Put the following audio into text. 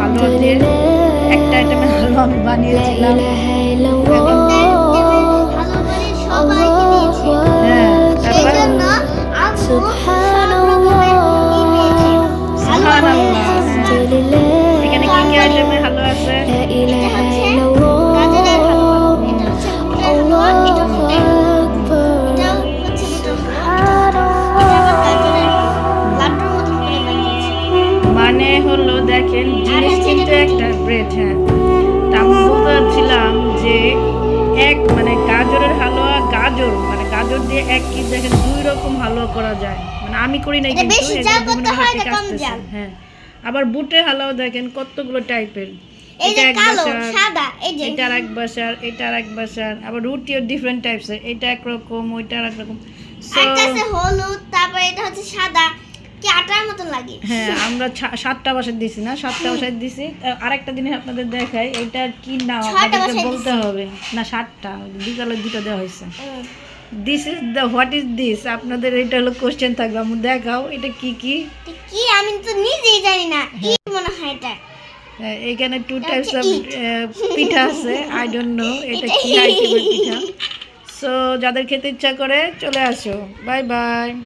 হালুয়া দিয়ে একটা আইটেমের হালুয়া আমি বানিয়েছিলাম। হ্যাঁ, সুবহানাল্লাহ। এখানে কি কি আইটেমের হালুয়া আছে? মানে হলো দেখেন, জিনিস কিন্তু একটা ব্রেড। হ্যাঁ, তা আমি বলতে চাচ্ছিলাম যে মানে গাজরের হালুয়া, গাজর দিয়ে কি দেখেন 2 রকম হালুয়া করা যায়। মানে আমি করি নাই, কিন্তু বিভিন্ন থেকে আসতেছে। হ্যাঁ, আবার বুটের হালুয়া দেখেন কতগুলো টাইপের। এটা এক বাসার, এটা এক বাসার। আবার রুটিও ডিফারেন্ট টাইপসের, এটা একরকম, ওইটা একরকম। একটা আছে হলুদ, তারপর এটা হচ্ছে সাদা, কি আটার মতো লাগে। হ্যাঁ, আমরা 7টা বাসায় দিছি না, 7টা বাসায় দিছি। আরেকটা জিনিস আপনাদের দেখাই, এটা কি নাম আপনাদেরকে বলতে হবে না। 7টা, বিকালে 2টা দেওয়া হয়েছে। This is the what is this, আপনাদের এটা হলো কোশ্চেন থাকবে। আমি দেখাও এটা কি কি কি, আমি তো নিজেই জানি না। ঈদ মনে হয় এটা। এখানে 2 টাইপস অফ পিঠা আছে। আই ডোন্ট নো এটা কি আইটেমের পিঠা। সো যাদের খেতে ইচ্ছা করে চলে আসো। Bye bye.